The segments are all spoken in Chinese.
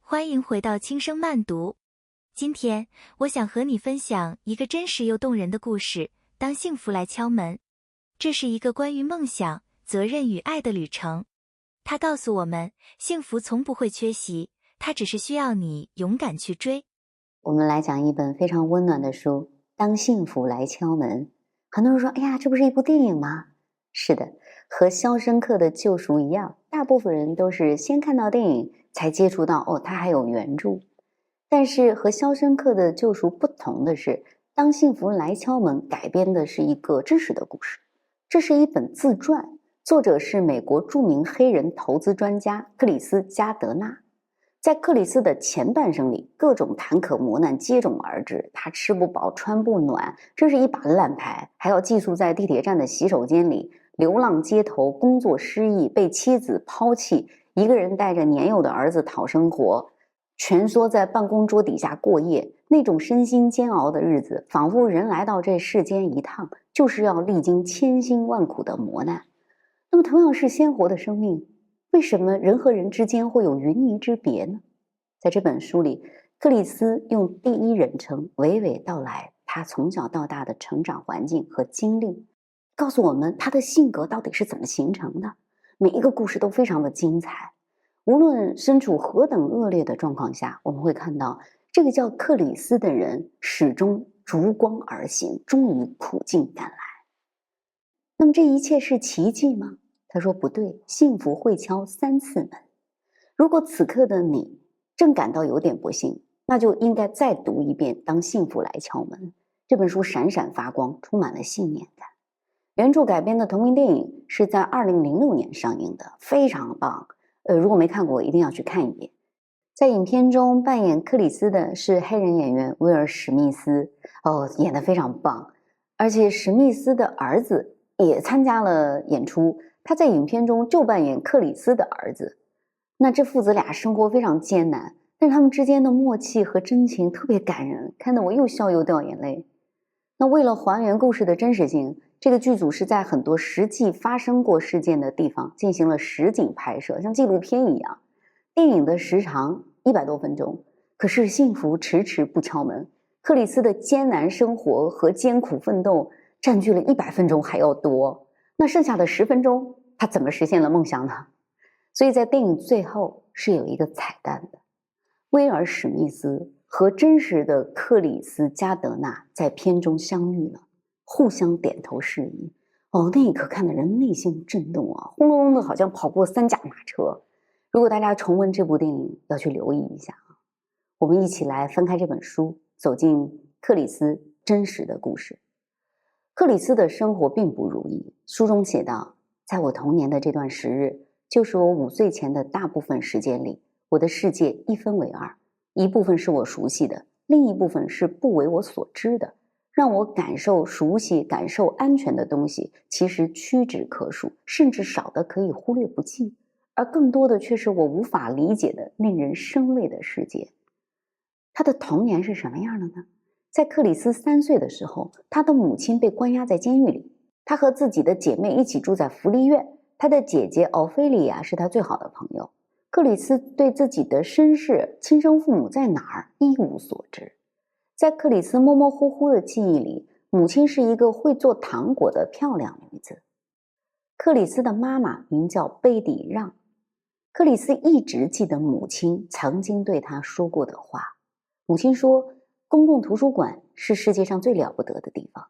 欢迎回到轻声慢读。今天我想和你分享一个真实又动人的故事，当幸福来敲门。这是一个关于梦想、责任与爱的旅程。它告诉我们，幸福从不会缺席，它只是需要你勇敢去追。我们来讲一本非常温暖的书，当幸福来敲门。很多人说，哎呀，这不是一部电影吗？是的，和《肖申克的救赎》一样，大部分人都是先看到电影才接触到，它还有原著。但是和《肖申克的救赎》不同的是，当幸福来敲门改编的是一个真实的故事。这是一本自传，作者是美国著名黑人投资专家克里斯·加德纳。在克里斯的前半生里，各种坎坷磨难接踵而至，他吃不饱穿不暖，真是一把烂牌，还要寄宿在地铁站的洗手间里，流浪街头，工作失意，被妻子抛弃，一个人带着年幼的儿子讨生活，蜷缩在办公桌底下过夜。那种身心煎熬的日子，仿佛人来到这世间一趟就是要历经千辛万苦的磨难。那么同样是鲜活的生命，为什么人和人之间会有云泥之别呢？在这本书里，克里斯用第一人称娓娓道来他从小到大的成长环境和经历，告诉我们他的性格到底是怎么形成的。每一个故事都非常的精彩，无论身处何等恶劣的状况下，我们会看到这个叫克里斯的人始终逐光而行，终于苦尽甘来。那么这一切是奇迹吗？他说不对，幸福会敲3次门。如果此刻的你正感到有点不幸，那就应该再读一遍《当幸福来敲门》。这本书闪闪发光，充满了信念感。原著改编的同名电影是在2006年上映的，非常棒。如果没看过，一定要去看一遍。在影片中扮演克里斯的是黑人演员威尔·史密斯，演得非常棒。而且史密斯的儿子也参加了演出，他在影片中就扮演克里斯的儿子。那这父子俩生活非常艰难，但是他们之间的默契和真情特别感人，看得我又笑又掉眼泪。那为了还原故事的真实性，这个剧组是在很多实际发生过事件的地方进行了实景拍摄，像纪录片一样。电影的时长100多分钟，可是幸福迟迟不敲门。克里斯的艰难生活和艰苦奋斗占据了100分钟还要多，那剩下的10分钟，他怎么实现了梦想呢？所以在电影最后是有一个彩蛋的，威尔·史密斯和真实的克里斯·加德纳在片中相遇了，互相点头示意。那一刻看得人内心震动啊，轰隆隆的，好像跑过3驾马车。如果大家重温这部电影，要去留意一下啊。我们一起来翻开这本书，走进克里斯真实的故事。克里斯的生活并不如意，书中写道，在我童年的这段时日，就是我5岁前的大部分时间里，我的世界一分为二，一部分是我熟悉的，另一部分是不为我所知的。让我感受熟悉、感受安全的东西，其实屈指可数，甚至少得可以忽略不计，而更多的却是我无法理解的、令人生畏的世界。他的童年是什么样的呢？在克里斯3岁的时候，他的母亲被关押在监狱里，他和自己的姐妹一起住在福利院。他的姐姐奥菲利亚是他最好的朋友。克里斯对自己的身世、亲生父母在哪儿一无所知。在克里斯模模糊糊的记忆里，母亲是一个会做糖果的漂亮女子。克里斯的妈妈名叫贝蒂让。克里斯一直记得母亲曾经对他说过的话。母亲说，公共图书馆是世界上最了不得的地方。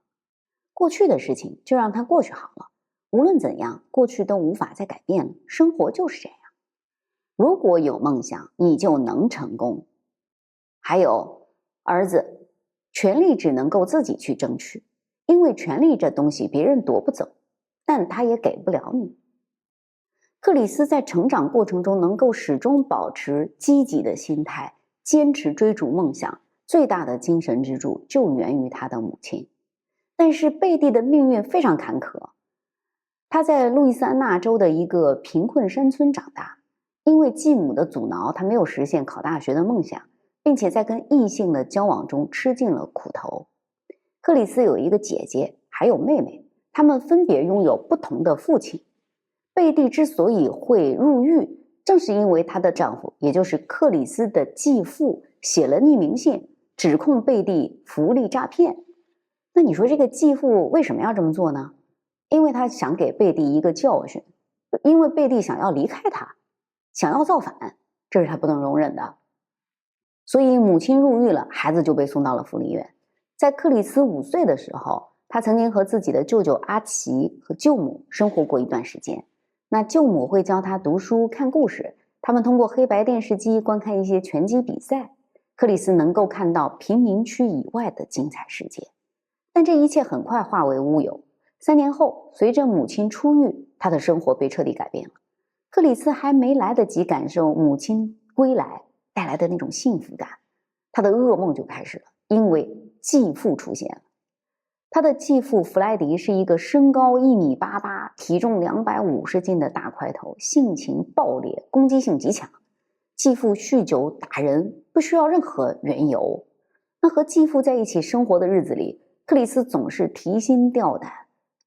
过去的事情就让它过去好了，无论怎样，过去都无法再改变了，生活就是这样。如果有梦想，你就能成功。还有，儿子，权力只能够自己去争取，因为权力这东西别人夺不走，但他也给不了你。克里斯在成长过程中能够始终保持积极的心态，坚持追逐梦想，最大的精神支柱就源于他的母亲。但是贝蒂的命运非常坎坷，他在路易斯安那州的一个贫困山村长大，因为继母的阻挠，他没有实现考大学的梦想，并且在跟异性的交往中吃尽了苦头。克里斯有一个姐姐，还有妹妹，他们分别拥有不同的父亲。贝蒂之所以会入狱，正是因为她的丈夫，也就是克里斯的继父写了匿名信，指控贝蒂福利诈骗。那你说这个继父为什么要这么做呢？因为他想给贝蒂一个教训，因为贝蒂想要离开他，想要造反，这是他不能容忍的。所以母亲入狱了，孩子就被送到了福利院。在克里斯5岁的时候，他曾经和自己的舅舅阿奇和舅母生活过一段时间。那舅母会教他读书看故事，他们通过黑白电视机观看一些拳击比赛，克里斯能够看到贫民区以外的精彩世界。但这一切很快化为乌有。3年后，随着母亲出狱，他的生活被彻底改变了。克里斯还没来得及感受母亲归来带来的那种幸福感，他的噩梦就开始了，因为继父出现了。他的继父弗莱迪是一个身高1.88米、体重250斤的大块头，性情暴烈，攻击性极强。继父酗酒打人，不需要任何缘由。那和继父在一起生活的日子里，克里斯总是提心吊胆。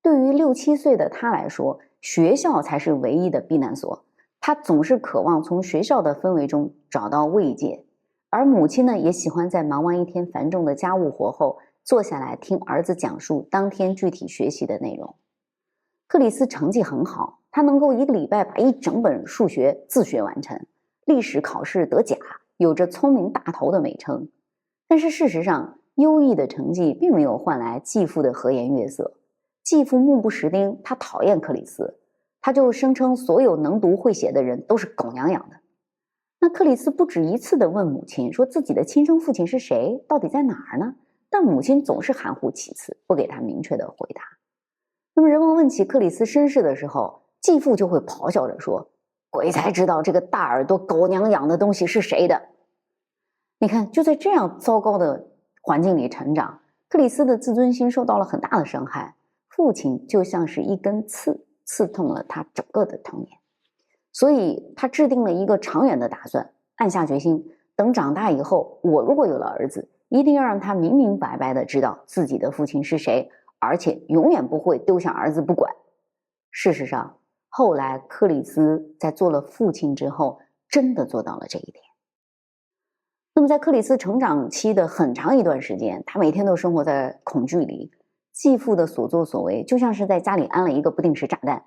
对于6、7岁的他来说，学校才是唯一的避难所。他总是渴望从学校的氛围中找到慰藉，而母亲呢，也喜欢在忙完一天繁重的家务活后，坐下来听儿子讲述当天具体学习的内容。克里斯成绩很好，他能够1个礼拜把一整本数学自学完成，历史考试得甲，有着聪明大头的美称。但是事实上，优异的成绩并没有换来继父的和颜悦色。继父目不识丁，他讨厌克里斯，他就声称所有能读会写的人都是狗娘养的。那克里斯不止一次地问母亲，说自己的亲生父亲是谁，到底在哪儿呢？但母亲总是含糊其辞，不给他明确的回答。那么人们问起克里斯身世的时候，继父就会咆哮着说，鬼才知道这个大耳朵狗娘养的东西是谁的。你看，就在这样糟糕的环境里成长，克里斯的自尊心受到了很大的伤害，父亲就像是一根刺，刺痛了他整个的童年。所以他制定了一个长远的打算，暗下决心，等长大以后，我如果有了儿子，一定要让他明明白白的知道自己的父亲是谁，而且永远不会丢下儿子不管。事实上，后来克里斯在做了父亲之后，真的做到了这一点。那么在克里斯成长期的很长一段时间，他每天都生活在恐惧里，继父的所作所为就像是在家里安了一个不定时炸弹，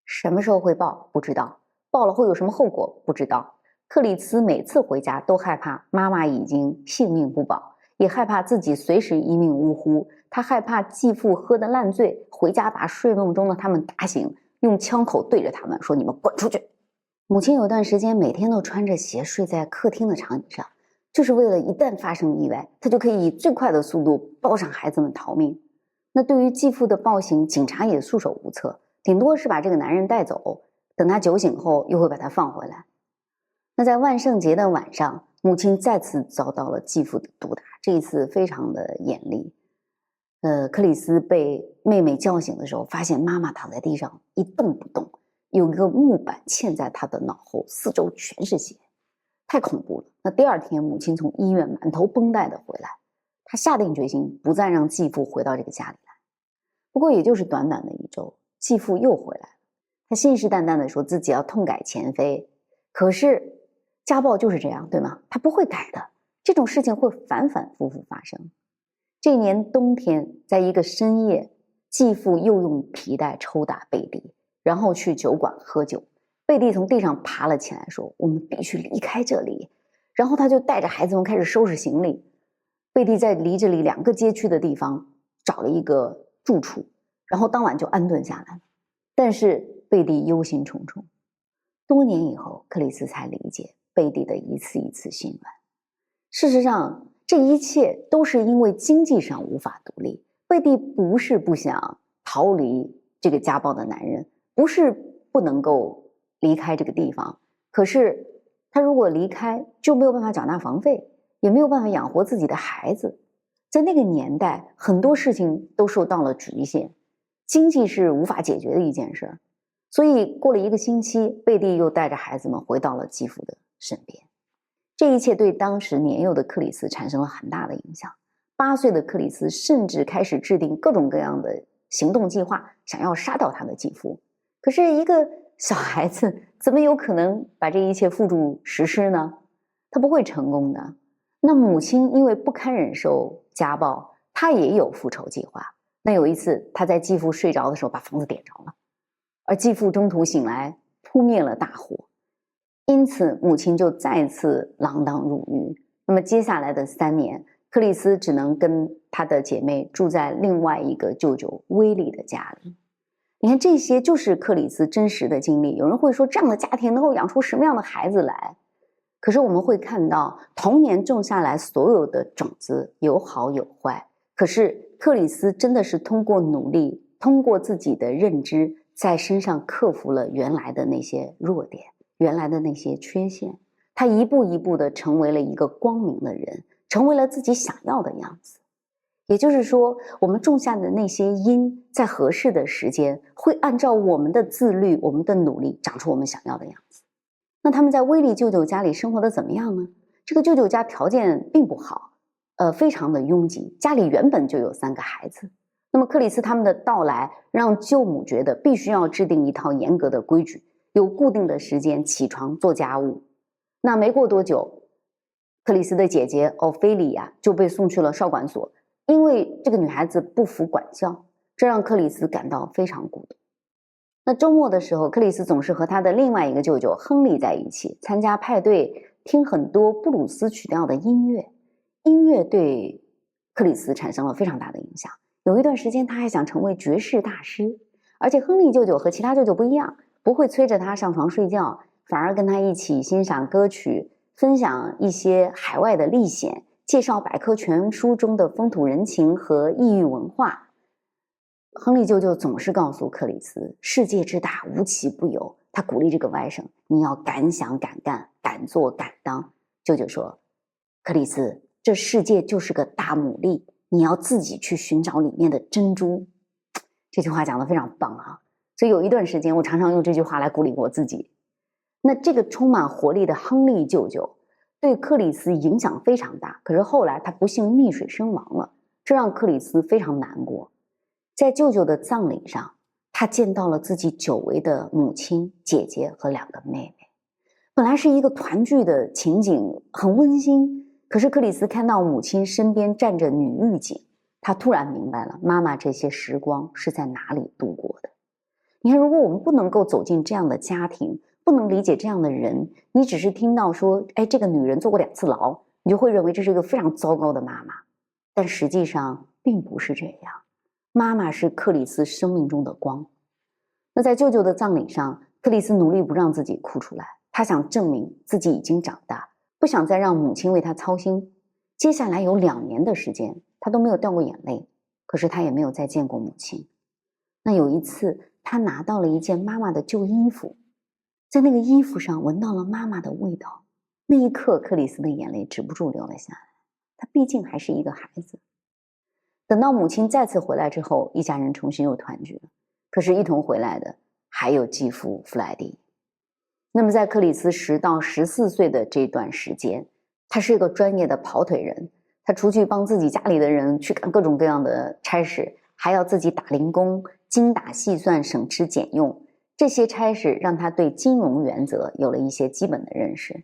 什么时候会爆不知道，爆了会有什么后果不知道。克里斯每次回家都害怕妈妈已经性命不保，也害怕自己随时一命呜呼。他害怕继父喝得烂醉，回家把睡梦中的他们打醒，用枪口对着他们说，你们滚出去。母亲有段时间每天都穿着鞋睡在客厅的长椅上，就是为了一旦发生意外，他就可以以最快的速度抱上孩子们逃命。那对于继父的暴行，警察也束手无策，顶多是把这个男人带走，等他酒醒后又会把他放回来。那在万圣节的晚上，母亲再次遭到了继父的毒打，这一次非常的严厉。克里斯被妹妹叫醒的时候，发现妈妈躺在地上一动不动，有一个木板嵌在他的脑后，四周全是血，太恐怖了。那第二天，母亲从医院满头绷带的回来，他下定决心不再让继父回到这个家里来。不过也就是短短的1周，继父又回来了。他信誓旦旦地说自己要痛改前非，可是家暴就是这样，对吗？他不会改的，这种事情会反反复复发生。这年冬天，在一个深夜，继父又用皮带抽打贝蒂，然后去酒馆喝酒。贝蒂从地上爬了起来，说，我们必须离开这里。然后他就带着孩子们开始收拾行李。贝蒂在离这里2个街区的地方找了一个住处，然后当晚就安顿下来。但是贝蒂忧心忡忡。多年以后，克里斯才理解贝蒂的一次一次心软。事实上，这一切都是因为经济上无法独立。贝蒂不是不想逃离这个家暴的男人，不是不能够离开这个地方，可是他如果离开，就没有办法缴纳房费，也没有办法养活自己的孩子。在那个年代，很多事情都受到了局限，经济是无法解决的一件事。所以过了1个星期，贝蒂又带着孩子们回到了继父的身边。这一切对当时年幼的克里斯产生了很大的影响。8岁的克里斯甚至开始制定各种各样的行动计划，想要杀掉他的继父。可是一个小孩子怎么有可能把这一切付诸实施呢？他不会成功的。那母亲因为不堪忍受家暴，她也有复仇计划。那有一次，她在继父睡着的时候把房子点着了，而继父中途醒来扑灭了大火，因此母亲就再次锒铛入狱。那么接下来的3年，克里斯只能跟她的姐妹住在另外一个舅舅威利的家里。你看，这些就是克里斯真实的经历。有人会说，这样的家庭能够养出什么样的孩子来？可是我们会看到，童年种下来所有的种子有好有坏。可是克里斯真的是通过努力，通过自己的认知，在身上克服了原来的那些弱点，原来的那些缺陷。他一步一步的成为了一个光明的人，成为了自己想要的样子。也就是说，我们种下的那些因，在合适的时间，会按照我们的自律、我们的努力，长出我们想要的样子。那他们在威利舅舅家里生活的怎么样呢？这个舅舅家条件并不好，非常的拥挤，家里原本就有3个孩子。那么克里斯他们的到来，让舅母觉得必须要制定一套严格的规矩，有固定的时间起床做家务。那没过多久，克里斯的姐姐奥菲利亚就被送去了少管所。因为这个女孩子不服管教，这让克里斯感到非常孤独。那周末的时候，克里斯总是和他的另外一个舅舅亨利在一起参加派对，听很多布鲁斯曲调的音乐。音乐对克里斯产生了非常大的影响。有一段时间，他还想成为爵士大师。而且亨利舅舅和其他舅舅不一样，不会催着他上床睡觉，反而跟他一起欣赏歌曲，分享一些海外的历险，介绍百科全书中的风土人情和异域文化。亨利舅舅总是告诉克里斯，世界之大，无奇不有。他鼓励这个外甥，你要敢想敢干，敢做敢当。舅舅说，克里斯，这世界就是个大牡蛎，你要自己去寻找里面的珍珠。这句话讲得非常棒啊！所以有一段时间，我常常用这句话来鼓励我自己。那这个充满活力的亨利舅舅对克里斯影响非常大，可是后来他不幸溺水身亡了，这让克里斯非常难过。在舅舅的葬礼上，他见到了自己久违的母亲、姐姐和2个妹妹。本来是一个团聚的情景，很温馨，可是克里斯看到母亲身边站着女狱警，他突然明白了妈妈这些时光是在哪里度过的。你看，如果我们不能够走进这样的家庭，不能理解这样的人，你只是听到说，哎，这个女人坐过2次牢，你就会认为这是一个非常糟糕的妈妈。但实际上并不是这样，妈妈是克里斯生命中的光。那在舅舅的葬礼上，克里斯努力不让自己哭出来，他想证明自己已经长大，不想再让母亲为他操心。接下来有2年的时间，他都没有掉过眼泪，可是他也没有再见过母亲。那有一次，他拿到了一件妈妈的旧衣服，在那个衣服上闻到了妈妈的味道。那一刻，克里斯的眼泪止不住流了下来。他毕竟还是一个孩子。等到母亲再次回来之后，一家人重新又团聚了。可是一同回来的还有继父弗莱迪。那么在克里斯10到14岁的这段时间，他是一个专业的跑腿人，他出去帮自己家里的人去干各种各样的差事，还要自己打零工，精打细算，省吃俭用。这些差事让他对金融原则有了一些基本的认识。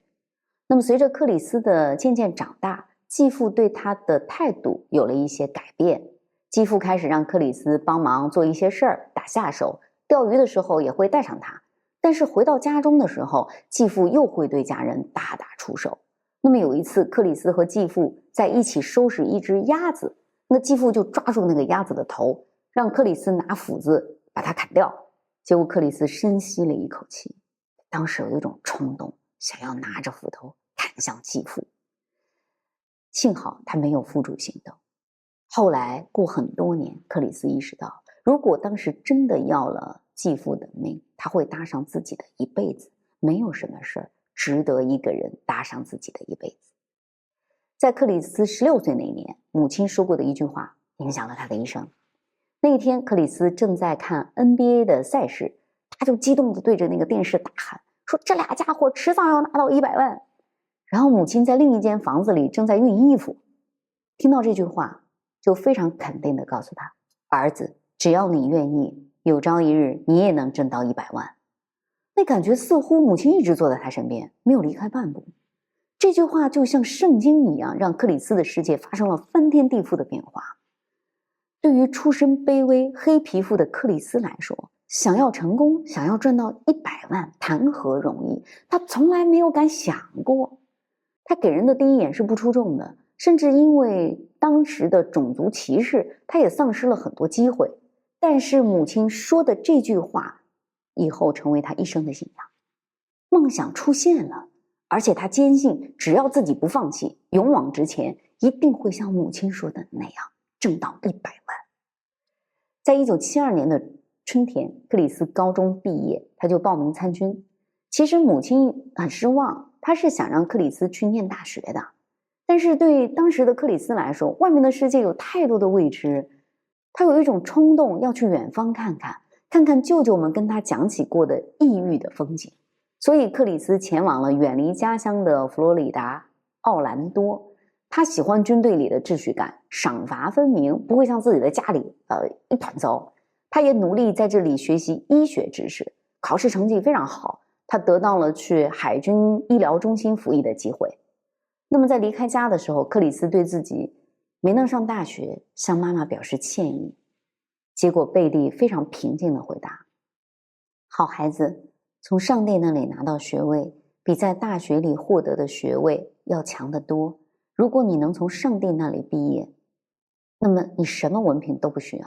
那么随着克里斯的渐渐长大，继父对他的态度有了一些改变。继父开始让克里斯帮忙做一些事儿，打下手，钓鱼的时候也会带上他。但是回到家中的时候，继父又会对家人大打出手。那么有一次，克里斯和继父在一起收拾一只鸭子，那继父就抓住那个鸭子的头，让克里斯拿斧子把它砍掉。结果克里斯深吸了一口气，当时有一种冲动，想要拿着斧头砍向继父。幸好他没有付诸行动。后来过很多年，克里斯意识到，如果当时真的要了继父的命，他会搭上自己的一辈子。没有什么事儿值得一个人搭上自己的一辈子。在克里斯16岁那年，母亲说过的一句话影响了他的一生。那一天，克里斯正在看 NBA 的赛事，他就激动地对着那个电视大喊，说这俩家伙迟早要拿到100万。然后母亲在另一间房子里正在熨衣服，听到这句话就非常肯定地告诉他，儿子，只要你愿意，有朝一日你也能挣到100万。那感觉似乎母亲一直坐在他身边，没有离开半步。这句话就像圣经一样，让克里斯的世界发生了翻天地覆的变化。对于出身卑微、黑皮肤的克里斯来说，想要成功，想要赚到100万，谈何容易？他从来没有敢想过。他给人的第一眼是不出众的，甚至因为当时的种族歧视，他也丧失了很多机会。但是母亲说的这句话，以后成为他一生的信仰。梦想出现了，而且他坚信，只要自己不放弃，勇往直前，一定会像母亲说的那样，挣到100万。在1972年的春天，克里斯高中毕业，他就报名参军。其实母亲很失望，她是想让克里斯去念大学的。但是对当时的克里斯来说，外面的世界有太多的未知，他有一种冲动要去远方看看，看看舅舅们跟他讲起过的异域的风景。所以克里斯前往了远离家乡的佛罗里达奥兰多。他喜欢军队里的秩序感，赏罚分明，不会像自己的家里一团糟。他也努力在这里学习医学知识，考试成绩非常好，他得到了去海军医疗中心服役的机会。那么在离开家的时候，克里斯对自己没能上大学向妈妈表示歉意。结果贝蒂非常平静地回答：好孩子，从上帝那里拿到学位比在大学里获得的学位要强得多。如果你能从上帝那里毕业，那么你什么文凭都不需要。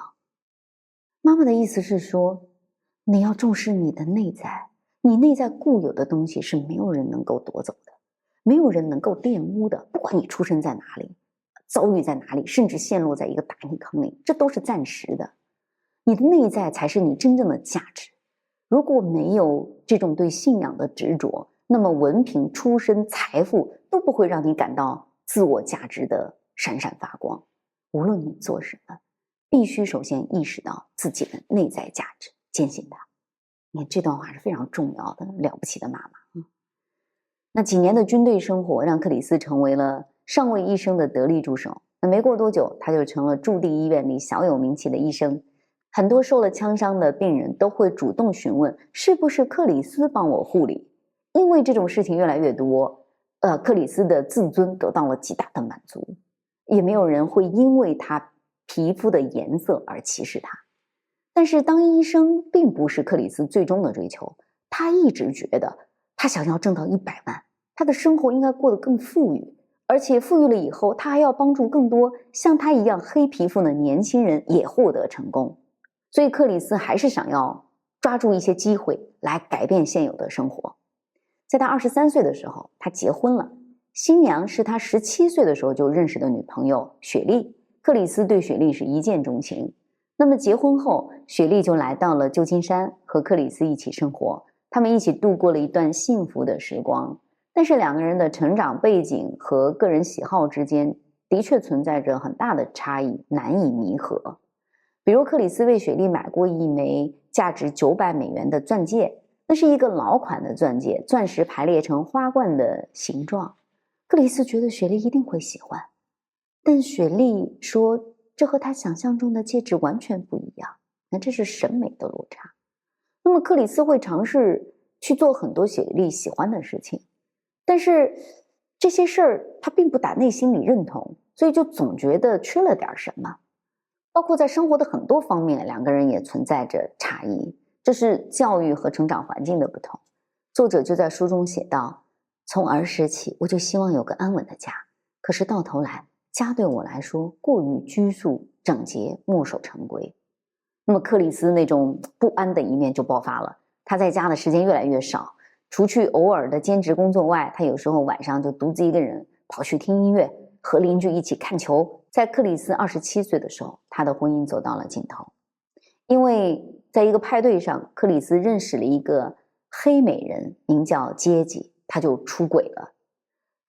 妈妈的意思是说，你要重视你的内在，你内在固有的东西是没有人能够夺走的，没有人能够玷污的。不管你出生在哪里，遭遇在哪里，甚至陷落在一个大泥坑里，这都是暂时的。你的内在才是你真正的价值。如果没有这种对信仰的执着，那么文凭、出身、财富都不会让你感到自我价值的闪闪发光。无论你做什么，必须首先意识到自己的内在价值，坚信它。你看这段话是非常重要的，了不起的妈妈。那几年的军队生活让克里斯成为了上尉医生的得力助手。那没过多久，他就成了驻地医院里小有名气的医生。很多受了枪伤的病人都会主动询问是不是克里斯帮我护理。因为这种事情越来越多，克里斯的自尊得到了极大的满足，也没有人会因为他皮肤的颜色而歧视他。但是当医生并不是克里斯最终的追求，他一直觉得他想要挣到100万，他的生活应该过得更富裕，而且富裕了以后，他还要帮助更多像他一样黑皮肤的年轻人也获得成功。所以克里斯还是想要抓住一些机会来改变现有的生活。在他23岁的时候，他结婚了，新娘是他17岁的时候就认识的女朋友雪莉。克里斯对雪莉是一见钟情。那么结婚后，雪莉就来到了旧金山和克里斯一起生活，他们一起度过了一段幸福的时光。但是两个人的成长背景和个人喜好之间的确存在着很大的差异，难以弥合。比如克里斯为雪莉买过一枚价值$900的钻戒，那是一个老款的钻戒，钻石排列成花冠的形状。克里斯觉得雪莉一定会喜欢，但雪莉说这和他想象中的戒指完全不一样，那这是审美的落差。那么克里斯会尝试去做很多雪莉喜欢的事情，但是这些事儿他并不打内心里认同，所以就总觉得缺了点什么。包括在生活的很多方面，两个人也存在着差异，这是教育和成长环境的不同。作者就在书中写道，从儿时起我就希望有个安稳的家，可是到头来家对我来说过于拘束整洁，墨守成规。那么克里斯那种不安的一面就爆发了，他在家的时间越来越少，除去偶尔的兼职工作外，他有时候晚上就独自一个人跑去听音乐，和邻居一起看球。在克里斯27岁的时候，他的婚姻走到了尽头。因为在一个派对上，克里斯认识了一个黑美人，名叫杰吉，他就出轨了。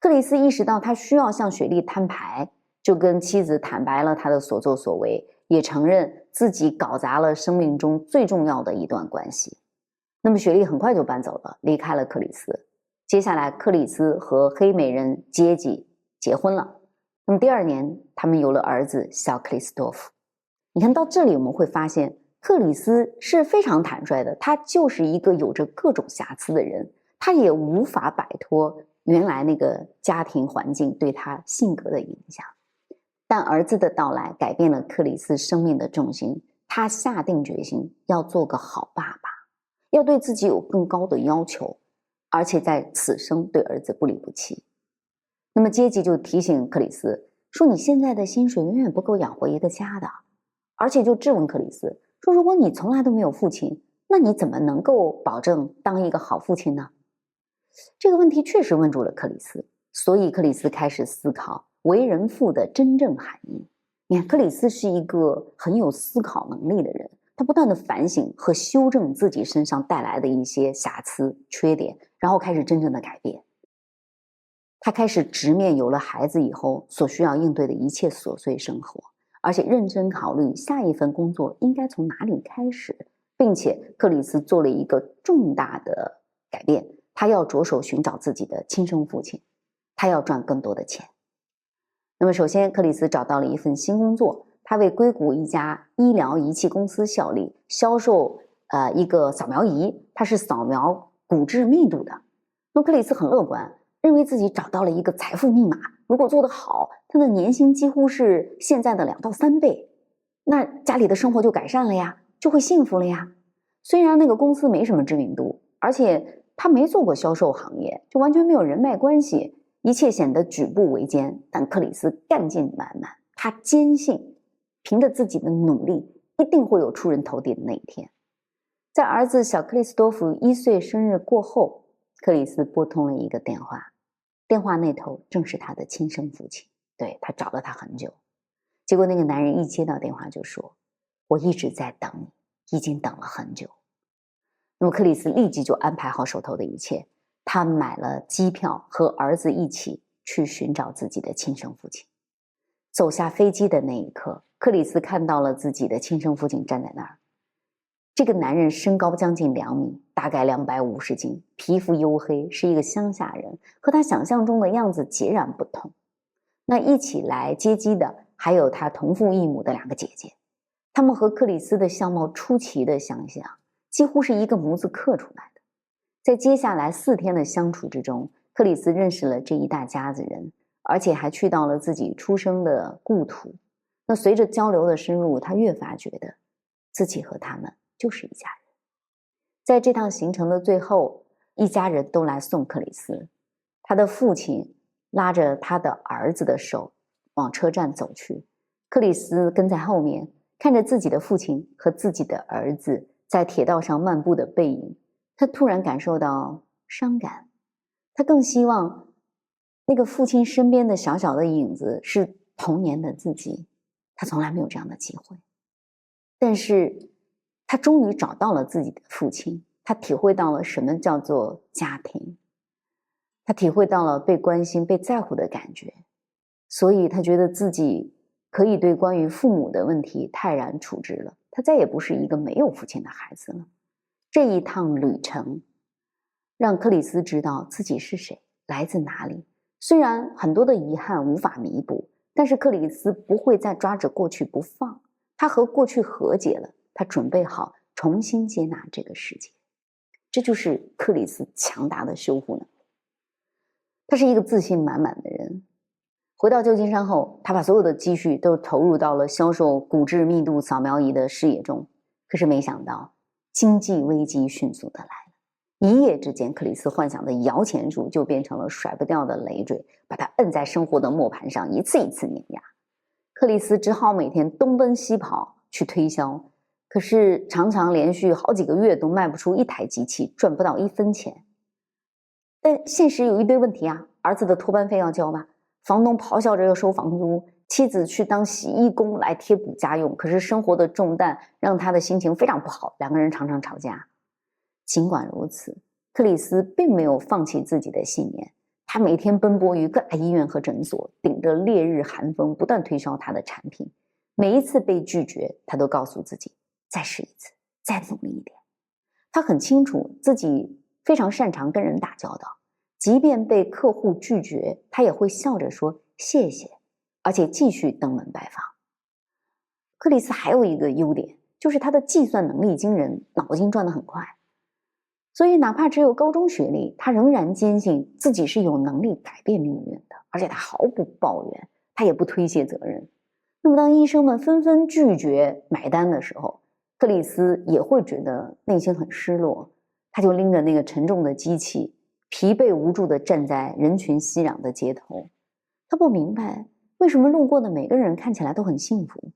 克里斯意识到他需要向雪莉摊牌，就跟妻子坦白了他的所作所为，也承认自己搞砸了生命中最重要的一段关系。那么雪莉很快就搬走了，离开了克里斯。接下来克里斯和黑美人杰吉结婚了。那么第2年他们有了儿子小克里斯多夫。你看到这里我们会发现，克里斯是非常坦率的，他就是一个有着各种瑕疵的人，他也无法摆脱原来那个家庭环境对他性格的影响。但儿子的到来改变了克里斯生命的重心，他下定决心要做个好爸爸，要对自己有更高的要求，而且在此生对儿子不离不弃。那么阶级就提醒克里斯说，你现在的薪水远远不够养活一个家的，而且就质问克里斯说，如果你从来都没有父亲，那你怎么能够保证当一个好父亲呢？这个问题确实问住了克里斯，所以克里斯开始思考为人父的真正含义。你看，克里斯是一个很有思考能力的人，他不断的反省和修正自己身上带来的一些瑕疵缺点，然后开始真正的改变。他开始直面有了孩子以后所需要应对的一切琐碎生活，而且认真考虑下一份工作应该从哪里开始，并且克里斯做了一个重大的改变，他要着手寻找自己的亲生父亲，他要赚更多的钱。那么首先克里斯找到了一份新工作，他为硅谷一家医疗仪器公司效力，销售一个扫描仪，它是扫描骨质密度的。那克里斯很乐观，认为自己找到了一个财富密码，如果做得好，他的年薪几乎是现在的2到3倍，那家里的生活就改善了呀，就会幸福了呀。虽然那个公司没什么知名度，而且他没做过销售行业，就完全没有人脉关系，一切显得举步维艰，但克里斯干劲满满，他坚信凭着自己的努力一定会有出人头地的那一天。在儿子小克里斯多夫1岁生日过后，克里斯拨通了一个电话，电话那头正是他的亲生父亲。对，他找了他很久，结果那个男人一接到电话就说，我一直在等你，已经等了很久。那么克里斯立即就安排好手头的一切，他买了机票和儿子一起去寻找自己的亲生父亲。走下飞机的那一刻，克里斯看到了自己的亲生父亲站在那儿。这个男人身高将近2米，大概250斤，皮肤黝黑，是一个乡下人，和他想象中的样子截然不同。那一起来接机的还有他同父异母的2个姐姐，他们和克里斯的相貌出奇的相像，几乎是一个模子刻出来的。在接下来4天的相处之中，克里斯认识了这一大家子人，而且还去到了自己出生的故土。那随着交流的深入，他越发觉得自己和他们就是一家人。在这趟行程的最后，一家人都来送克里斯，他的父亲拉着他的儿子的手往车站走去，克里斯跟在后面，看着自己的父亲和自己的儿子在铁道上漫步的背影，他突然感受到伤感。他更希望那个父亲身边的小小的影子是童年的自己，他从来没有这样的机会。但是他终于找到了自己的父亲，他体会到了什么叫做家庭，他体会到了被关心被在乎的感觉，所以他觉得自己可以对关于父母的问题泰然处之了，他再也不是一个没有父亲的孩子了。这一趟旅程让克里斯知道自己是谁，来自哪里。虽然很多的遗憾无法弥补，但是克里斯不会再抓着过去不放，他和过去和解了，他准备好重新接纳这个世界。这就是克里斯强大的修复能力。他是一个自信满满的人。回到旧金山后，他把所有的积蓄都投入到了销售骨质密度扫描仪的事业中。可是没想到经济危机迅速的来了，一夜之间克里斯幻想的摇钱树就变成了甩不掉的累赘，把他摁在生活的磨盘上，一次一次碾压。克里斯只好每天东奔西跑去推销，可是常常连续好几个月都卖不出1台机器，赚不到1分钱。但现实有一堆问题啊，儿子的托班费要交吧，房东咆哮着要收房租，妻子去当洗衣工来贴补家用，可是生活的重担让他的心情非常不好，2个人常常吵架。尽管如此，克里斯并没有放弃自己的信念，他每天奔波于各大医院和诊所，顶着烈日寒风不断推销他的产品。每一次被拒绝，他都告诉自己再试一次，再努力一点。他很清楚自己非常擅长跟人打交道，即便被客户拒绝，他也会笑着说谢谢，而且继续登门拜访。克里斯还有一个优点，就是他的计算能力惊人，脑筋转得很快。所以哪怕只有高中学历，他仍然坚信自己是有能力改变命运的，而且他毫不抱怨，他也不推卸责任。那么当医生们纷纷拒绝买单的时候，克里斯也会觉得内心很失落，他就拎着那个沉重的机器，疲惫无助地站在人群熙攘的街头。他不明白为什么路过的每个人看起来都很幸福，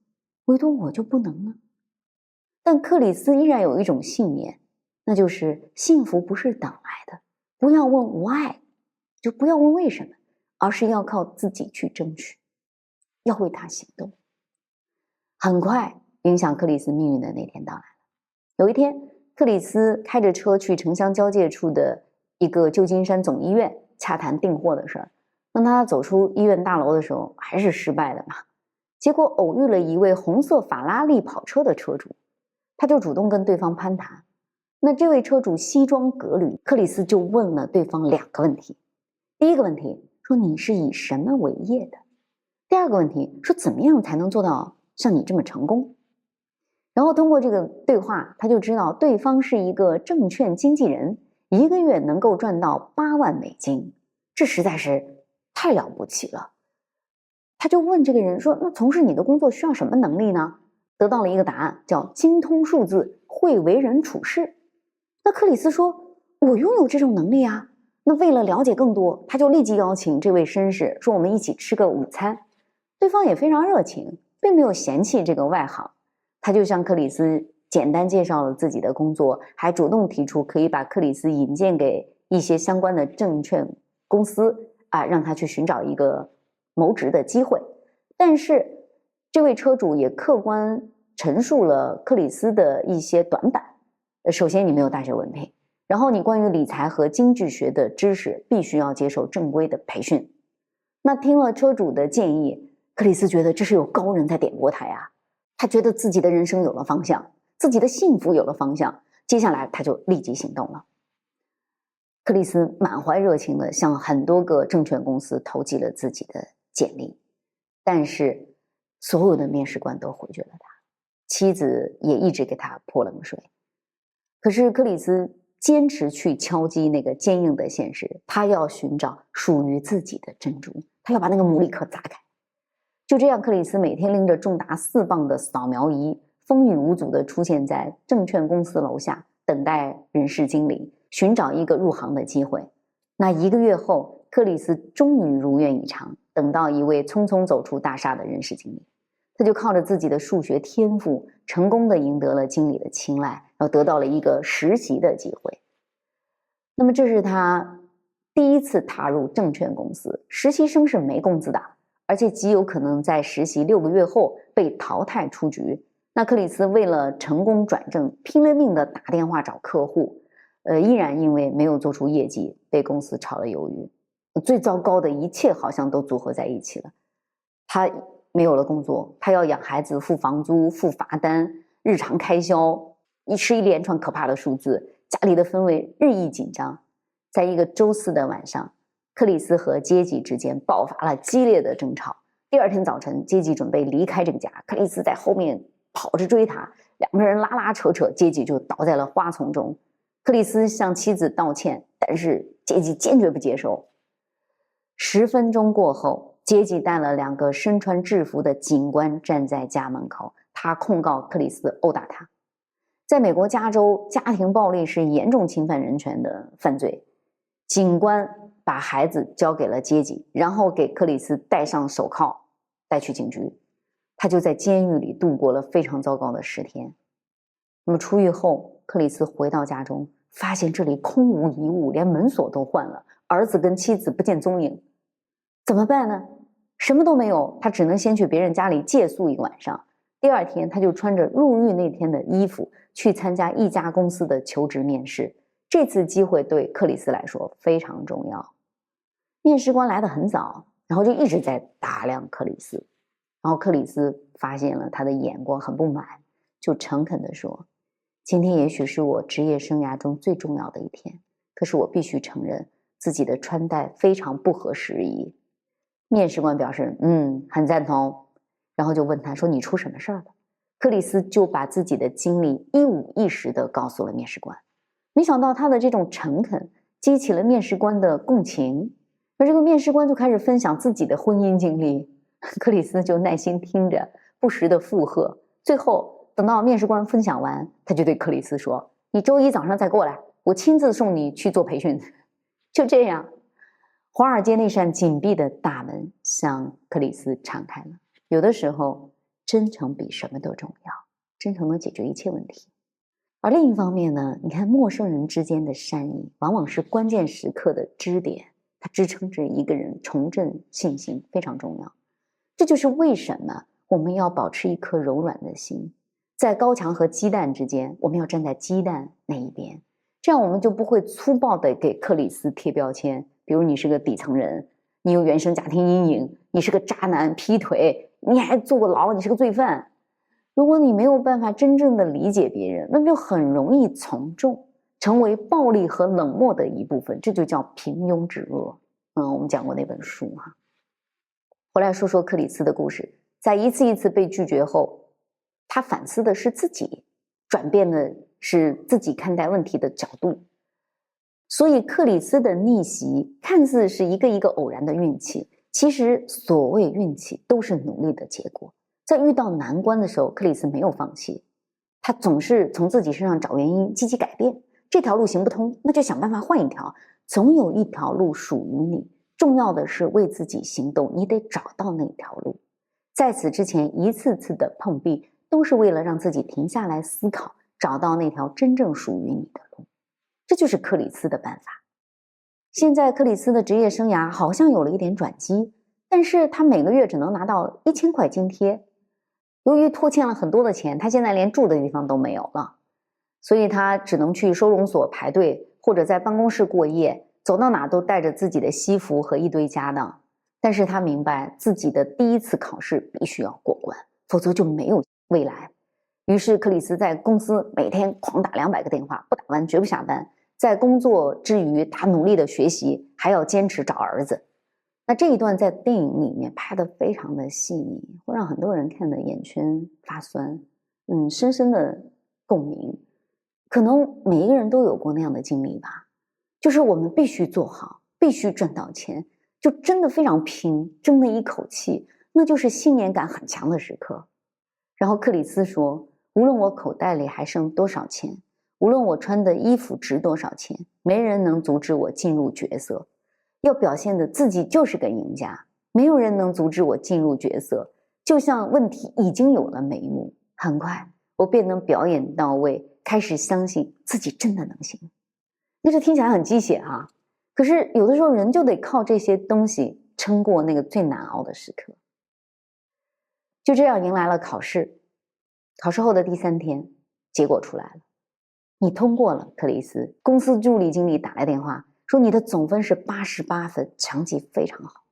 唯独我就不能呢？但克里斯依然有一种信念，那就是幸福不是等来的，不要问 why， 就不要问为什么，而是要靠自己去争取，要为他行动。很快，影响克里斯命运的那天到来了。有一天，克里斯开着车去城乡交界处的一个旧金山总医院洽谈订货的事儿。当他走出医院大楼的时候，还是失败了嘛。结果偶遇了一位红色法拉利跑车的车主，他就主动跟对方攀谈。那这位车主西装革履，克里斯就问了对方2个问题。第一个问题说你是以什么为业的？第二个问题说怎么样才能做到像你这么成功？然后通过这个对话，他就知道对方是一个证券经纪人，1个月能够赚到8万美金，这实在是太了不起了。他就问这个人说，那从事你的工作需要什么能力呢？得到了一个答案，叫精通数字，会为人处事。那克里斯说，我拥有这种能力啊。那为了了解更多，他就立即邀请这位绅士说，我们一起吃个午餐。对方也非常热情，并没有嫌弃这个外行。他就向克里斯简单介绍了自己的工作，还主动提出可以把克里斯引荐给一些相关的证券公司啊，让他去寻找一个谋职的机会。但是这位车主也客观陈述了克里斯的一些短板。首先，你没有大学文凭，然后你关于理财和经济学的知识必须要接受正规的培训。那听了车主的建议，克里斯觉得这是有高人在点拨他呀。他觉得自己的人生有了方向，自己的幸福有了方向，接下来他就立即行动了。克里斯满怀热情地向很多个证券公司投寄了自己的简历，但是所有的面试官都回绝了他，妻子也一直给他泼冷水。可是克里斯坚持去敲击那个坚硬的现实，他要寻找属于自己的珍珠，他要把那个牡蛎壳砸开。就这样，克里斯每天拎着重达4磅的扫描仪，风雨无阻地出现在证券公司楼下，等待人事经理，寻找一个入行的机会。那1个月后，克里斯终于如愿以偿，等到一位匆匆走出大厦的人事经理。他就靠着自己的数学天赋，成功地赢得了经理的青睐，然后得到了一个实习的机会。那么这是他第一次踏入证券公司，实习生是没工资的，而且极有可能在实习6个月后被淘汰出局。那克里斯为了成功转正，拼了命地打电话找客户，依然因为没有做出业绩，被公司炒了鱿鱼。最糟糕的一切好像都组合在一起了。他没有了工作，他要养孩子、付房租、付罚单，日常开销是一连串可怕的数字，家里的氛围日益紧张。在一个周4的晚上，克里斯和阶级之间爆发了激烈的争吵。第2天早晨，阶级准备离开这个家，克里斯在后面跑着追他，2个人拉拉扯扯，阶级就倒在了花丛中。克里斯向妻子道歉，但是阶级坚决不接受。10分钟过后，阶级带了2个身穿制服的警官站在家门口，他控告克里斯殴打他。在美国加州，家庭暴力是严重侵犯人权的犯罪。警官把孩子交给了阶级，然后给克里斯戴上手铐，带去警局。他就在监狱里度过了非常糟糕的10天。那么出狱后，克里斯回到家中，发现这里空无一物，连门锁都换了，儿子跟妻子不见踪影。怎么办呢？什么都没有，他只能先去别人家里借宿1个晚上。第2天，他就穿着入狱那天的衣服去参加一家公司的求职面试。这次机会对克里斯来说非常重要。面试官来得很早，然后就一直在打量克里斯。然后克里斯发现了他的眼光很不满，就诚恳地说，今天也许是我职业生涯中最重要的一天，可是我必须承认自己的穿戴非常不合时宜。面试官表示很赞同，然后就问他说，你出什么事儿了？克克里斯就把自己的经历一五一十地告诉了面试官。没想到他的这种诚恳激起了面试官的共情，而这个面试官就开始分享自己的婚姻经历，克里斯就耐心听着，不时地附和。最后等到面试官分享完，他就对克里斯说：“你周一早上再过来，我亲自送你去做培训。”就这样，华尔街那扇紧闭的大门向克里斯敞开了。有的时候，真诚比什么都重要，真诚能解决一切问题。而另一方面呢，你看陌生人之间的善意，往往是关键时刻的支点，它支撑着一个人重振信心，非常重要。这就是为什么我们要保持一颗柔软的心，在高墙和鸡蛋之间，我们要站在鸡蛋那一边，这样我们就不会粗暴地给克里斯贴标签，比如你是个底层人，你有原生家庭阴影，你是个渣男劈腿，你还坐过牢，你是个罪犯。如果你没有办法真正的理解别人，那就很容易从众，成为暴力和冷漠的一部分，这就叫平庸之恶。我们讲过那本书哈。回来说说克里斯的故事，在一次一次被拒绝后，他反思的是自己，转变的是自己看待问题的角度。所以克里斯的逆袭看似是一个一个偶然的运气，其实所谓运气都是努力的结果。在遇到难关的时候，克里斯没有放弃，他总是从自己身上找原因，积极改变。这条路行不通，那就想办法换一条，总有一条路属于你。重要的是为自己行动，你得找到那条路。在此之前，一次次的碰壁都是为了让自己停下来思考，找到那条真正属于你的路。这就是克里斯的办法。现在克里斯的职业生涯好像有了一点转机，但是他每个月只能拿到1000块津贴。由于拖欠了很多的钱，他现在连住的地方都没有了，所以他只能去收容所排队，或者在办公室过夜，走到哪都带着自己的西服和一堆家当。但是他明白自己的第一次考试必须要过关，否则就没有未来。于是克里斯在公司每天狂打200个电话，不打完绝不下班。在工作之余，他努力的学习，还要坚持找儿子。那这一段在电影里面拍得非常的细腻，会让很多人看得眼圈发酸，深深的共鸣。可能每一个人都有过那样的经历吧，就是我们必须做好，必须赚到钱，就真的非常拼，争那一口气，那就是信念感很强的时刻。然后克里斯说，无论我口袋里还剩多少钱，无论我穿的衣服值多少钱，没人能阻止我进入角色。要表现的自己就是个赢家，没有人能阻止我进入角色。就像问题已经有了眉目，很快我便能表演到位，开始相信自己真的能行。那这听起来很鸡血啊，可是有的时候人就得靠这些东西撑过那个最难熬的时刻。就这样迎来了考试。考试后的第3天，结果出来了，你通过了，克里斯。公司助理经理打来电话说你的总分是88分，成绩非常好。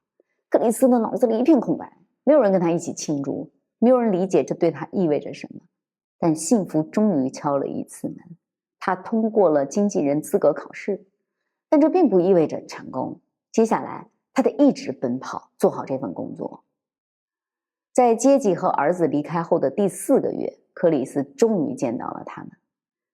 克里斯的脑子里一片空白，没有人跟他一起庆祝，没有人理解这对他意味着什么。但幸福终于敲了一次门，他通过了经纪人资格考试。但这并不意味着成功，接下来他得一直奔跑，做好这份工作。在杰吉和儿子离开后的第4个月，克里斯终于见到了他们。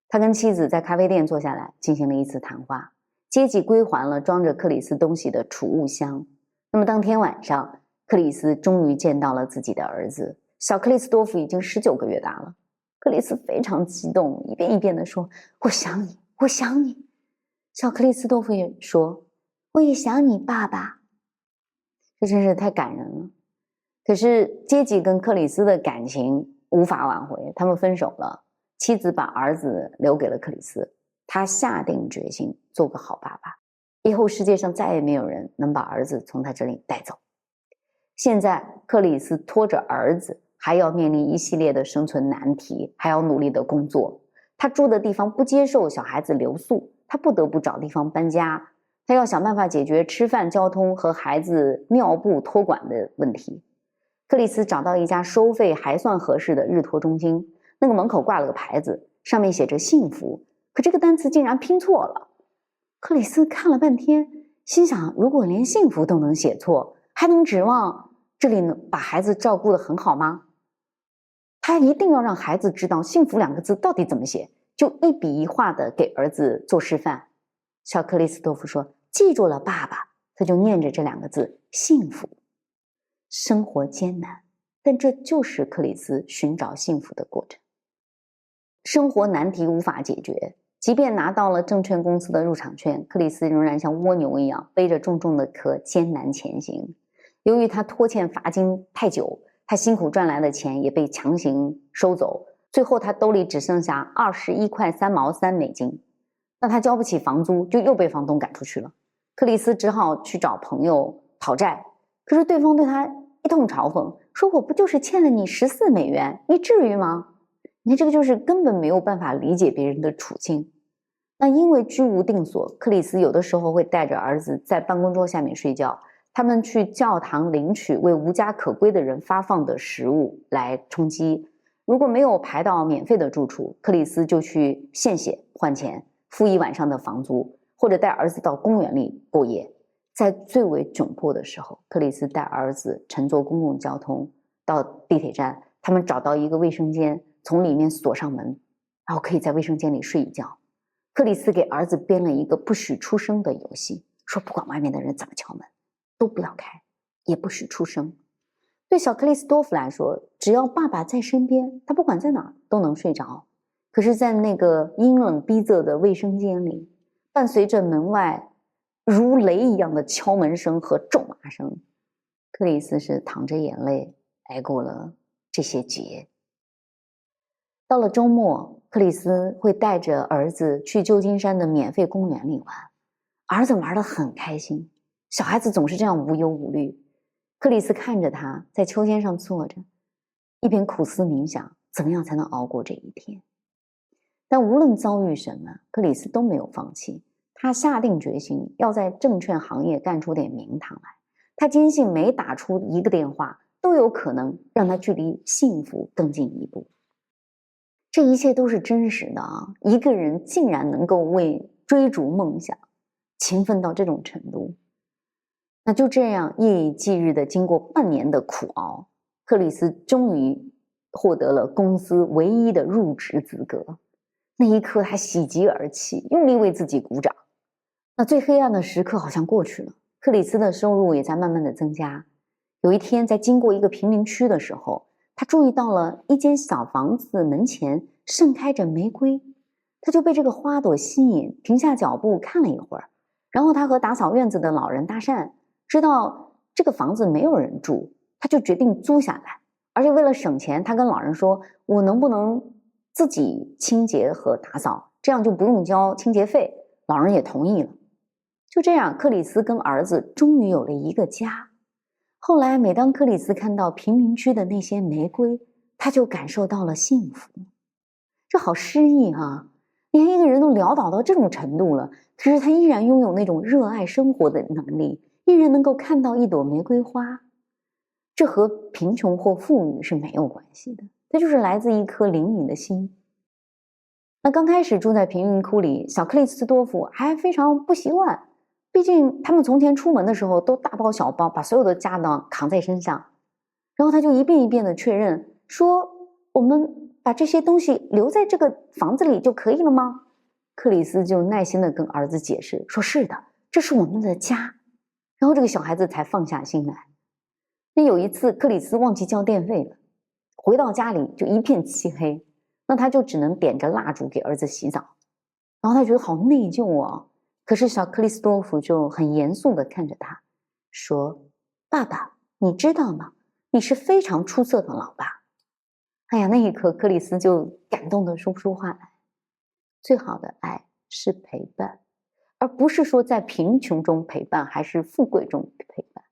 他跟妻子在咖啡店坐下来，进行了一次谈话。杰吉归还了装着克里斯东西的储物箱。那么当天晚上，克里斯终于见到了自己的儿子。小克里斯多夫已经19个月大了。克里斯非常激动，一遍一遍地说：“我想你，我想你。”小克里斯多夫也说：“我也想你，爸爸。”这真是太感人了。可是杰吉跟克里斯的感情无法挽回，他们分手了。妻子把儿子留给了克里斯，他下定决心做个好爸爸，以后世界上再也没有人能把儿子从他这里带走。现在克里斯拖着儿子，还要面临一系列的生存难题，还要努力的工作。他住的地方不接受小孩子留宿，他不得不找地方搬家。他要想办法解决吃饭、交通和孩子尿布托管的问题。克里斯找到一家收费还算合适的日托中心，那个门口挂了个牌子，上面写着幸福，可这个单词竟然拼错了。克里斯看了半天，心想，如果连幸福都能写错，还能指望这里把孩子照顾得很好吗？他一定要让孩子知道幸福2个字到底怎么写，就一笔一画的给儿子做示范。小克里斯多夫说：“记住了，爸爸。”他就念着这2个字：幸福。生活艰难，但这就是克里斯寻找幸福的过程。生活难题无法解决，即便拿到了证券公司的入场券，克里斯仍然像蜗牛一样背着重重的壳艰难前行。由于他拖欠罚金太久，他辛苦赚来的钱也被强行收走，最后他兜里只剩下21块3毛3美金。那他交不起房租，就又被房东赶出去了。克里斯只好去找朋友讨债，可是对方对他一通嘲讽，说我不就是欠了你14美元，你至于吗？你看这个就是根本没有办法理解别人的处境。那因为居无定所，克里斯有的时候会带着儿子在办公桌下面睡觉，他们去教堂领取为无家可归的人发放的食物来充饥。如果没有排到免费的住处，克里斯就去献血换钱，付1晚上的房租，或者带儿子到公园里过夜。在最为窘迫的时候，克里斯带儿子乘坐公共交通到地铁站，他们找到一个卫生间，从里面锁上门，然后可以在卫生间里睡一觉。克里斯给儿子编了一个不许出声的游戏，说不管外面的人怎么敲门，都不要开，也不许出声。对小克里斯多夫来说，只要爸爸在身边，他不管在哪儿都能睡着。可是在那个阴冷逼仄的卫生间里，伴随着门外如雷一样的敲门声和咒骂声，克里斯是淌着眼泪挨过了这些劫。到了周末，克里斯会带着儿子去旧金山的免费公园里玩，儿子玩得很开心。小孩子总是这样无忧无虑，克里斯看着他在秋千上坐着，一边苦思冥想怎么样才能熬过这一天。但无论遭遇什么，克里斯都没有放弃。他下定决心要在证券行业干出点名堂来。他坚信每打出一个电话，都有可能让他距离幸福更进一步。这一切都是真实的啊！一个人竟然能够为追逐梦想勤奋到这种程度。那就这样夜以继日的经过半年的苦熬，克里斯终于获得了公司唯一的入职资格。那一刻他喜极而泣，用力为自己鼓掌。那最黑暗的时刻好像过去了，克里斯的收入也在慢慢的增加。有一天在经过一个贫民区的时候，他注意到了一间小房子门前盛开着玫瑰，他就被这个花朵吸引，停下脚步看了一会儿。然后他和打扫院子的老人搭讪，知道这个房子没有人住，他就决定租下来。而且为了省钱，他跟老人说，我能不能自己清洁和打扫，这样就不用交清洁费。老人也同意了。就这样，克里斯跟儿子终于有了一个家。后来每当克里斯看到贫民区的那些玫瑰，他就感受到了幸福。这好诗意啊，连一个人都潦倒到这种程度了，可是他依然拥有那种热爱生活的能力，依然能够看到一朵玫瑰花。这和贫穷或富裕是没有关系的，这就是来自一颗灵敏的心。那刚开始住在贫民窟里，小克里斯多夫还非常不习惯，毕竟他们从前出门的时候都大包小包，把所有的家当扛在身上。然后他就一遍一遍的确认说，我们把这些东西留在这个房子里就可以了吗？克里斯就耐心的跟儿子解释说，是的，这是我们的家。然后这个小孩子才放下心来。那有一次克里斯忘记交电费了，回到家里就一片漆黑，那他就只能点着蜡烛给儿子洗澡。然后他觉得好内疚啊，可是小克里斯多夫就很严肃地看着他说，爸爸，你知道吗？你是非常出色的老爸。哎呀，那一刻克里斯就感动得说不出话来。最好的爱是陪伴，而不是说在贫穷中陪伴还是富贵中陪伴。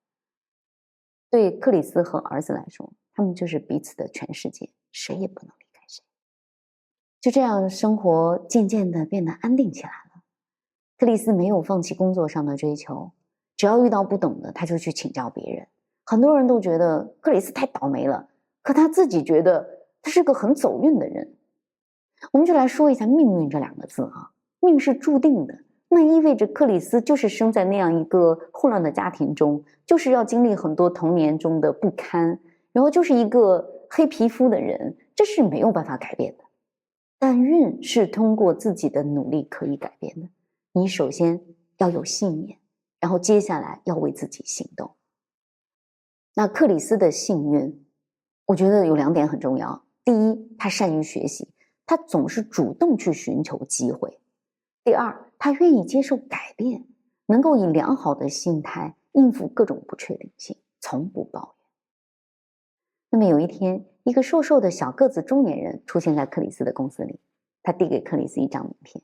对克里斯和儿子来说，他们就是彼此的全世界，谁也不能离开谁。就这样，生活渐渐地变得安定起来了。克里斯没有放弃工作上的追求，只要遇到不懂的，他就去请教别人。很多人都觉得克里斯太倒霉了，可他自己觉得他是个很走运的人。我们就来说一下命运这2个字啊，命是注定的，那意味着克里斯就是生在那样一个混乱的家庭中，就是要经历很多童年中的不堪，然后就是一个黑皮肤的人，这是没有办法改变的。但运是通过自己的努力可以改变的。你首先要有信念，然后接下来要为自己行动。那克里斯的幸运，我觉得有2点很重要。第一，他善于学习，他总是主动去寻求机会。第二，他愿意接受改变，能够以良好的心态应付各种不确定性，从不抱怨。那么有一天，一个瘦瘦的小个子中年人出现在克里斯的公司里，他递给克里斯一张名片，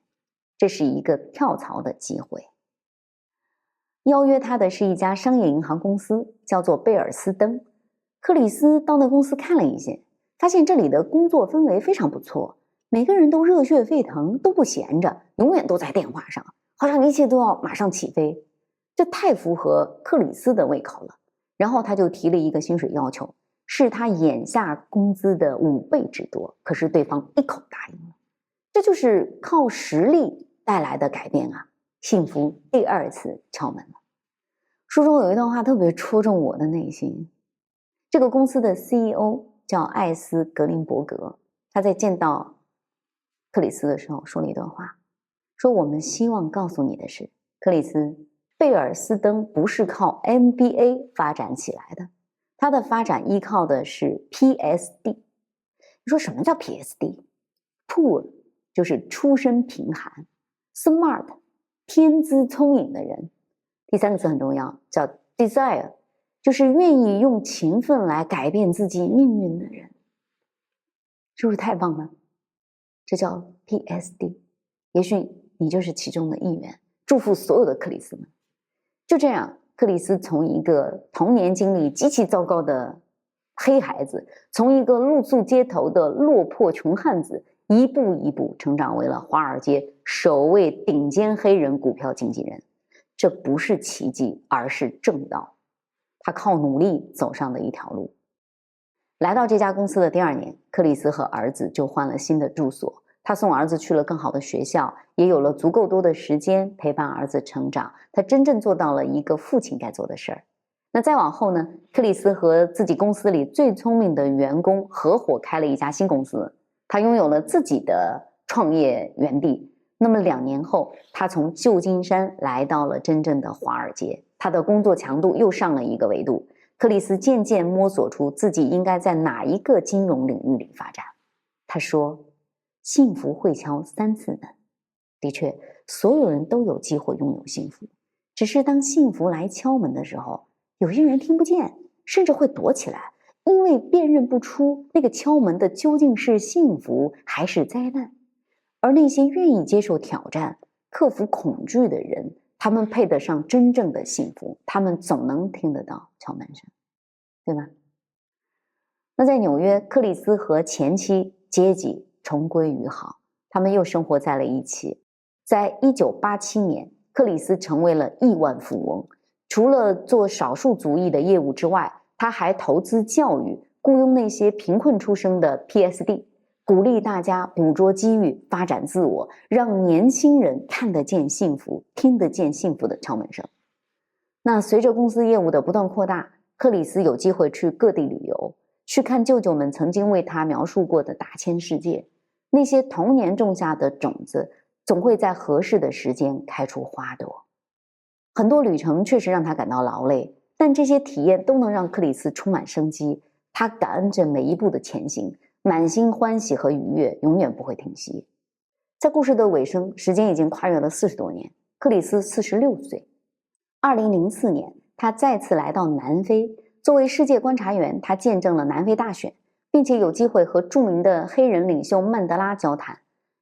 这是一个跳槽的机会。邀约他的是一家商业银行公司，叫做贝尔斯登。克里斯到那公司看了一眼，发现这里的工作氛围非常不错，每个人都热血沸腾，都不闲着，永远都在电话上，好像一切都要马上起飞。这太符合克里斯的胃口了。然后他就提了一个薪水要求，是他眼下工资的5倍之多，可是对方一口答应了。这就是靠实力带来的改变啊！幸福第2次敲门了。书中有一段话特别戳中我的内心。这个公司的 CEO 叫艾斯格林伯格，他在见到克里斯的时候说了一段话，说我们希望告诉你的是，克里斯，贝尔斯登不是靠 MBA 发展起来的，它的发展依靠的是 PSD。 你说什么叫 PSD？Poor 就是出身贫寒， Smart 天资聪颖的人，第3个词很重要，叫 Desire， 就是愿意用勤奋来改变自己命运的人。是不是太棒了？这叫 PSD， 也许你就是其中的一员。祝福所有的克里斯们。就这样，克里斯从一个童年经历极其糟糕的黑孩子，从一个露宿街头的落魄穷汉子，一步一步成长为了华尔街首位顶尖黑人股票经纪人。这不是奇迹，而是正道。他靠努力走上的一条路。来到这家公司的第2年，克里斯和儿子就换了新的住所。他送儿子去了更好的学校，也有了足够多的时间陪伴儿子成长。他真正做到了一个父亲该做的事儿。那再往后呢，克里斯和自己公司里最聪明的员工合伙开了一家新公司，他拥有了自己的创业园地。那么2年后，他从旧金山来到了真正的华尔街，他的工作强度又上了一个维度。克里斯渐渐摸索出自己应该在哪一个金融领域里发展。他说，幸福会敲3次门。的确，所有人都有机会拥有幸福，只是当幸福来敲门的时候，有些人听不见，甚至会躲起来，因为辨认不出那个敲门的究竟是幸福还是灾难。而那些愿意接受挑战、克服恐惧的人，他们配得上真正的幸福，他们总能听得到敲门声，对吗？那在纽约，克里斯和前妻阶级重归于好，他们又生活在了一起。在1987年，克里斯成为了亿万富翁。除了做少数族裔的业务之外，他还投资教育，雇佣那些贫困出生的 PSD， 鼓励大家捕捉机遇，发展自我，让年轻人看得见幸福，听得见幸福的敲门声。那随着公司业务的不断扩大，克里斯有机会去各地旅游，去看舅舅们曾经为他描述过的大千世界。那些童年种下的种子，总会在合适的时间开出花朵。很多旅程确实让他感到劳累，但这些体验都能让克里斯充满生机。他感恩着每一步的前行，满心欢喜和愉悦，永远不会停息。在故事的尾声，时间已经跨越了40多年，克里斯46岁。2004年，他再次来到南非，作为世界观察员，他见证了南非大选，并且有机会和著名的黑人领袖曼德拉交谈。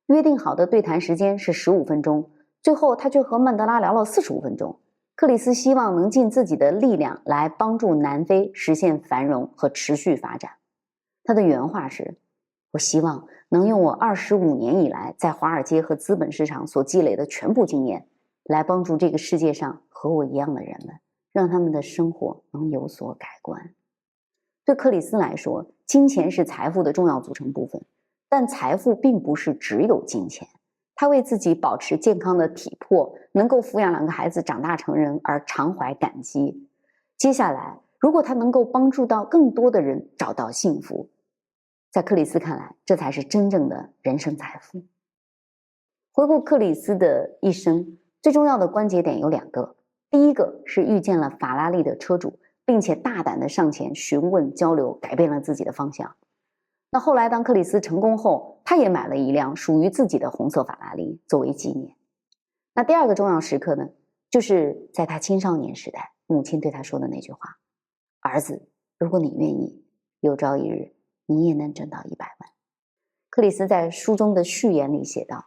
约定好的对谈时间是15分钟，最后他却和曼德拉聊了45分钟。克里斯希望能尽自己的力量来帮助南非实现繁荣和持续发展。他的原话是，我希望能用我25年以来在华尔街和资本市场所积累的全部经验，来帮助这个世界上和我一样的人们，让他们的生活能有所改观。对克里斯来说，金钱是财富的重要组成部分，但财富并不是只有金钱。他为自己保持健康的体魄，能够抚养2个孩子长大成人而常怀感激。接下来，如果他能够帮助到更多的人找到幸福，在克里斯看来，这才是真正的人生财富。回顾克里斯的一生，最重要的关节点有2个。第一个是遇见了法拉利的车主，并且大胆的上前询问交流，改变了自己的方向。那后来当克里斯成功后，他也买了一辆属于自己的红色法拉利作为纪念。那第2个重要时刻呢，就是在他青少年时代，母亲对他说的那句话：儿子，如果你愿意，有朝一日你也能挣到100万。克里斯在书中的序言里写道，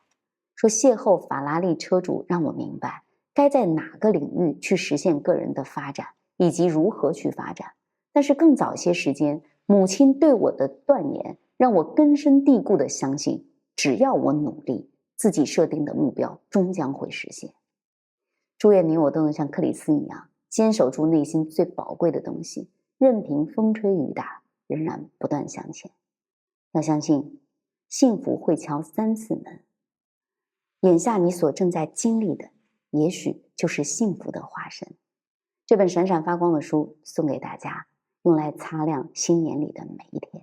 说邂逅法拉利车主让我明白该在哪个领域去实现个人的发展，以及如何去发展。但是更早些时间，母亲对我的断言让我根深蒂固地相信，只要我努力，自己设定的目标终将会实现。祝愿你我都能像克里斯一样，坚守住内心最宝贵的东西，任凭风吹雨打，仍然不断向前。要相信，幸福会敲3次门。眼下你所正在经历的，也许就是幸福的化身。这本闪闪发光的书送给大家，用来擦亮新年里的每一天。